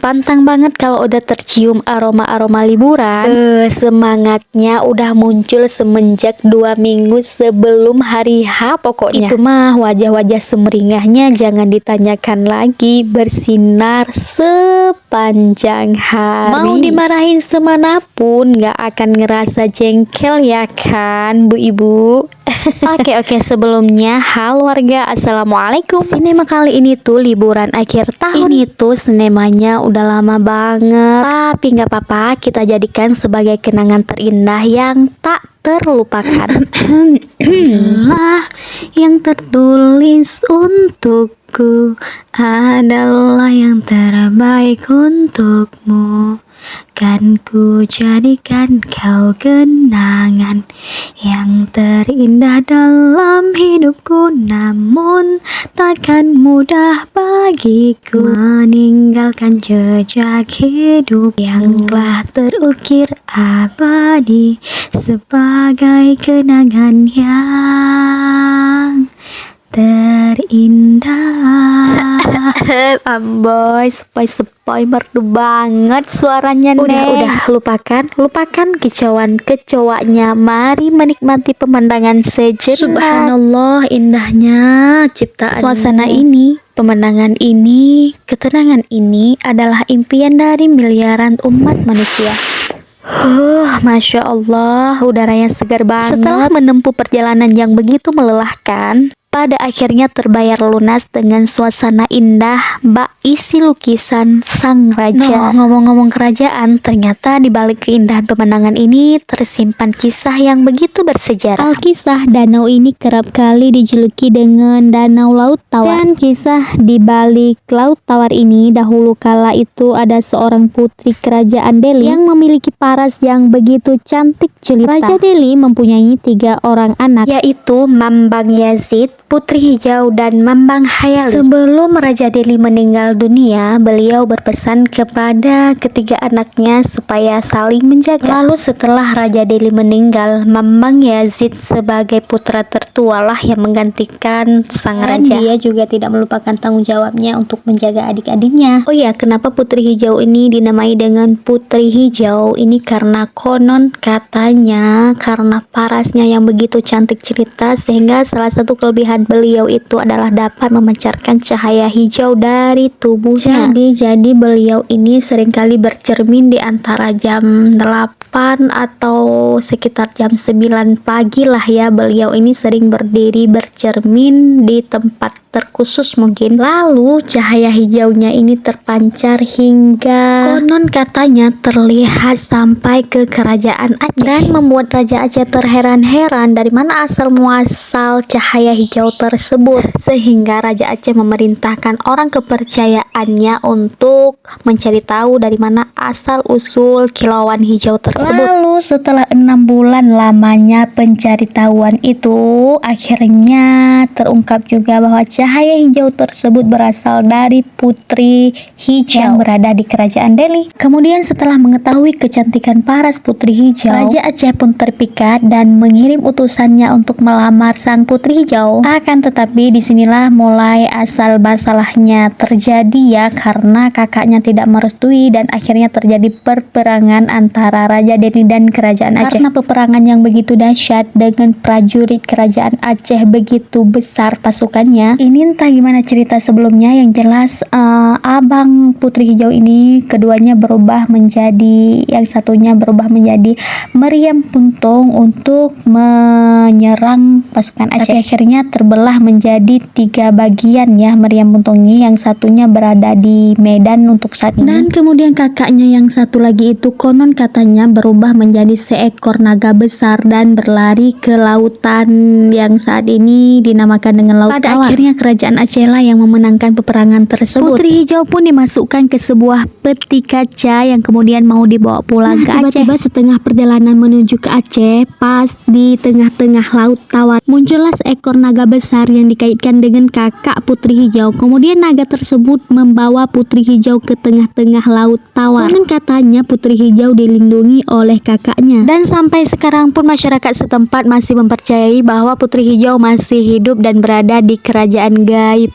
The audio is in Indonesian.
pantang banget kalau udah tercium aroma-aroma liburan. Semangatnya udah muncul semenjak 2 minggu sebelum hari H pokoknya. Itu mah wajah-wajah sumringahnya jangan ditanyakan lagi, bersinar sepanjang hari. Mau dimarahin semanapun gak akan ngerasa jengkel ya kan Bu Ibu? Oke, sebelumnya halo warga, assalamualaikum. Sinema kali ini tuh liburan akhir tahun. Ini tuh sinemanya udah lama banget, tapi nggak apa-apa, kita jadikan sebagai kenangan terindah yang tak terlupakan. Lah yang tertulis untukku adalah yang terbaik untukmu. Kan ku jadikan kau kenangan yang terindah dalam hidupku. Namun takkan mudah bagiku meninggalkan jejak hidup yang telah terukir abadi sebagai kenangan yang terindah. Amboy, sepoi merdu banget suaranya. Udah lupakan kecowanya. Mari menikmati pemandangan sejenak. Subhanallah, indahnya ciptaan. Suasana ini, pemandangan ini, ketenangan ini adalah impian dari miliaran umat manusia. Masya Allah, udara yang segar banget. Setelah menempuh perjalanan yang begitu melelahkan, pada akhirnya terbayar lunas dengan suasana indah bak isi lukisan sang raja. Ngomong-ngomong kerajaan, ternyata di balik keindahan pemandangan ini tersimpan kisah yang begitu bersejarah. Alkisah danau ini kerap kali dijuluki dengan Danau Laut Tawar. Dan kisah di balik Laut Tawar ini, dahulu kala itu ada seorang putri kerajaan Delhi yang memiliki paras yang begitu cantik jelita. Raja Delhi mempunyai 3 orang anak, yaitu Mambang Yazid, Putri Hijau, dan Mambang Hayali. Sebelum Raja Delhi meninggal dunia, beliau berpesan kepada ketiga anaknya supaya saling menjaga. Lalu setelah Raja Delhi meninggal, Mambang Yazid sebagai putra tertua lah yang menggantikan sang raja. Dan dia juga tidak melupakan tanggung jawabnya untuk menjaga adik-adiknya. Oh ya, kenapa Putri Hijau ini dinamai dengan Putri Hijau? Ini karena konon katanya karena parasnya yang begitu cantik cerita, sehingga salah satu kelebihan beliau itu adalah dapat memancarkan cahaya hijau dari tubuhnya. Jadi beliau ini seringkali bercermin di antara jam 8 atau sekitar jam 9 pagi lah ya. Beliau ini sering berdiri bercermin di tempat terkhusus mungkin. Lalu cahaya hijaunya ini terpancar hingga konon katanya terlihat sampai ke kerajaan Aceh, dan membuat Raja Aceh terheran-heran dari mana asal muasal cahaya hijau tersebut, sehingga Raja Aceh memerintahkan orang kepercayaannya untuk mencari tahu dari mana asal usul kilauan hijau tersebut. Lalu setelah 6 bulan lamanya pencari-tahuan itu, akhirnya terungkap juga bahwa cahaya hijau tersebut berasal dari Putri Hijau yang berada di kerajaan Delhi. Kemudian setelah mengetahui kecantikan paras Putri Hijau, Raja Aceh pun terpikat dan mengirim utusannya untuk melamar sang Putri Hijau. Akan tetapi disinilah mulai asal masalahnya terjadi ya, karena kakaknya tidak merestui dan akhirnya terjadi peperangan antara Raja Delhi dan kerajaan Aceh. Karena peperangan yang begitu dahsyat dengan prajurit kerajaan Aceh begitu besar pasukannya, ini entah gimana cerita sebelumnya, yang jelas abang Putri Hijau ini keduanya berubah menjadi, yang satunya berubah menjadi meriam puntung untuk menyerang pasukan Aceh. Tapi akhirnya terbelah menjadi 3 bagian ya meriam puntung ini, yang satunya berada di Medan untuk saat ini. Dan kemudian kakaknya yang satu lagi itu konon katanya berubah menjadi seekor naga besar dan berlari ke lautan yang saat ini dinamakan dengan Laut Tawar. Pada akhirnya kerajaan Aceh lah yang memenangkan peperangan tersebut. Putri Hijau pun dimasukkan ke sebuah peti kaca yang kemudian mau dibawa pulang ke Aceh. Tiba-tiba setengah perjalanan menuju ke Aceh, pas di tengah-tengah Laut Tawar, muncullah seekor naga besar yang dikaitkan dengan kakak Putri Hijau. Kemudian naga tersebut membawa Putri Hijau ke tengah-tengah Laut Tawar. Konon katanya Putri Hijau dilindungi oleh kakaknya. Dan sampai sekarang pun masyarakat setempat masih mempercayai bahwa Putri Hijau masih hidup dan berada di kerajaan gaib.